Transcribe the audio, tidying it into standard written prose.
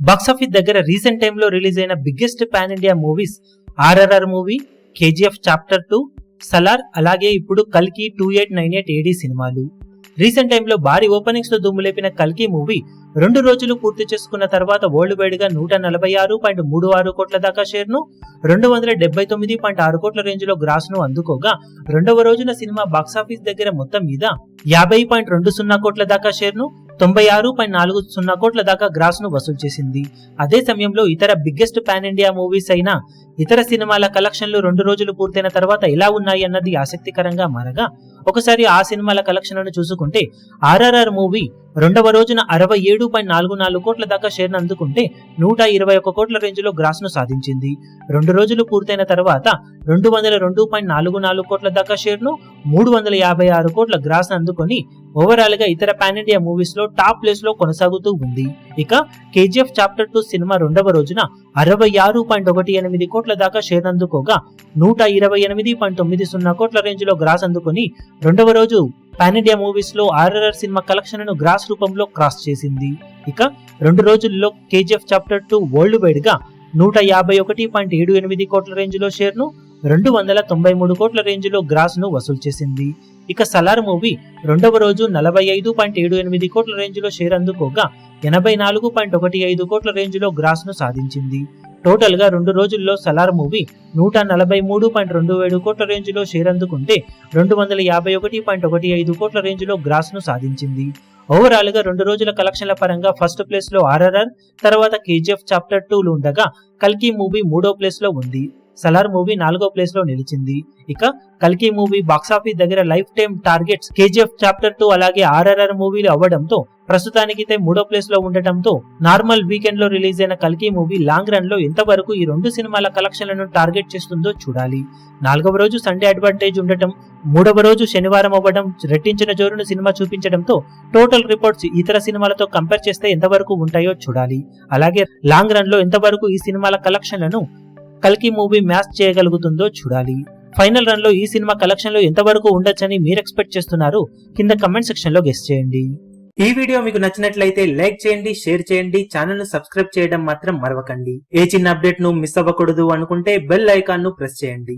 Box office దగ్గర recent time లో release అయిన biggest pan India movies RRR movie, KGF chapter 2, Salaar, అలాగే ఇప్పుడు కల్కి 2898 AD సినిమాలు. రీసెంట్ టైమ్ లో భారీ ఓపెనింగ్స్ తో దుమ్ములేపిన కల్కి మూవీ 2 రోజులు పూర్తి చేసుకున్న తర్వాత వరల్డ్ వైడ్ గా 146.36 కోట్ల దాకా షేర్ ను, 279.6 కోట్ల రేంజ్ లో గ్రాస్ ను అందుకోగా, రెండవ రోజున సినిమా బాక్సాఫీస్ దగ్గర మొత్తం మీద 50.20 కోట్ల దాకా షేర్ ను, 96.40 కోట్ల దాకా గ్రాస్ ను వసూలు చేసింది. అదే సమయంలో ఇతర బిగ్గెస్ట్ పాన్ ఇండియా మూవీస్ అయిన ఇతర సినిమాల కలెక్షన్లు 2 రోజులు పూర్తయిన తర్వాత ఎలా ఉన్నాయి అన్నది ఆసక్తికరంగా మారగా, ఒకసారి ఆ సినిమాల కలెక్షన్లను చూసుకుంటే ఆర్ఆర్ఆర్ మూవీ రెండవ రోజున 67.44 కోట్ల దాకా షేర్ ను అందుకుంటే 121 కోట్ల రేంజ్ లో గ్రాస్ ను సాధించింది. 2 రోజులు పూర్తయిన తర్వాత 202.44 కోట్ల దాకా షేర్ ను, 356 కోట్ల గ్రాస్ ను అందుకొని ఓవరాల్ గా ఇతర పాన్ ఇండియా మూవీస్ లో టాప్ ప్లేస్ లో కొనసాగుతూ ఉంది. ఇక కేజీఎఫ్ చాప్టర్ 2 సినిమా రెండవ రోజున 66.18 కోట్ల దాకా షేర్ అందుకోగా, 128.90 కోట్ల రేంజ్ లో గ్రాస్ అందుకొని రెండవ రోజు పాన్ ఇండియా మూవీస్ లో ఆర్ఆర్ఆర్ సినిమా కలెక్షన్ ను గ్రాస్ రూపంలో క్రాస్ చేసింది. ఇక 2 రోజుల్లో కేజీఎఫ్ చాప్టర్ 2 వరల్డ్ వైడ్ గా 151.78 కోట్ల రేంజ్ లో షేర్ ను, 293 కోట్ల రేంజ్ లో గ్రాస్ ను వసూలు చేసింది. ఇక సలార్ మూవీ రెండవ రోజు 45.78 కోట్ల రేంజ్ లో షేర్ అందుకోగా, 84.15 కోట్ల రేంజ్ లో గ్రాస్ ను సాధించింది. టోటల్ గా 2 రోజుల్లో సలార్ మూవీ 143.27 కోట్ల రేంజ్ లో షేర్ అందుకుంటే 251.15 కోట్ల రేంజ్ లో గ్రాస్ ను సాధించింది. ఓవరాల్ గా 2 రోజుల కలెక్షన్ల పరంగా ఫస్ట్ ప్లేస్ లో ఆర్ఆర్ఆర్, తర్వాత కేజీఎఫ్ చాప్టర్ 2 ఉండగా కల్కి మూవీ 3వ ప్లేస్ లో ఉంది. సలార్ మూవీ 4వ ప్లేస్ లో నిలిచింది. ఇక కల్కి మూవీ బాక్సాఫీస్ దగ్గర life time targets KGF chapter 2 అలాగే ఆర్ఆర్ఆర్ మూవీలు అవ్వడంతో ప్రస్తుతానికి 3వ ప్లేస్ లో ఉండటంతో నార్మల్ వీకెండ్ లో రిలీజ్ అయిన కల్కి మూవీ లాంగ్ రన్ లో ఎంతవరకు ఈ 2 సినిమాల కలెక్షన్లను టార్గెట్ చేస్తుందో చూడాలి. 4వ రోజు సండే అడ్వాంటేజ్ ఉండటం, 3వ రోజు శనివారం అవ్వడం రెట్టించిన జోరును సినిమా చూపించడంతో టోటల్ రిపోర్ట్స్ ఇతర సినిమాలతో కంపేర్ చేస్తే ఎంతవరకు ఉంటాయో చూడాలి. అలాగే లాంగ్ రన్ లో ఎంతవరకు ఈ సినిమాల కలెక్షన్లను కల్కి మూవీ మ్యాచ్ చేయగలుగుతుందో చూడాలి. ఫైనల్ రన్ లో ఈ సినిమా కలెక్షన్ లో ఎంతవరకు ఉండొచ్చని మీరు ఎక్స్పెక్ట్ చేస్తున్నారు కింద కమెంట్ సెక్షన్ లో గెస్ చేయండి. ఈ వీడియో మీకు నచ్చినట్లయితే లైక్ చేయండి, షేర్ చేయండి, ఛానల్ ను సబ్స్క్రైబ్ చేయడం మాత్రం మరవకండి. ఏ చిన్న అప్డేట్ ను మిస్ అవ్వకూడదు అనుకుంటే బెల్ ఐకాన్ ను ప్రెస్ చేయండి.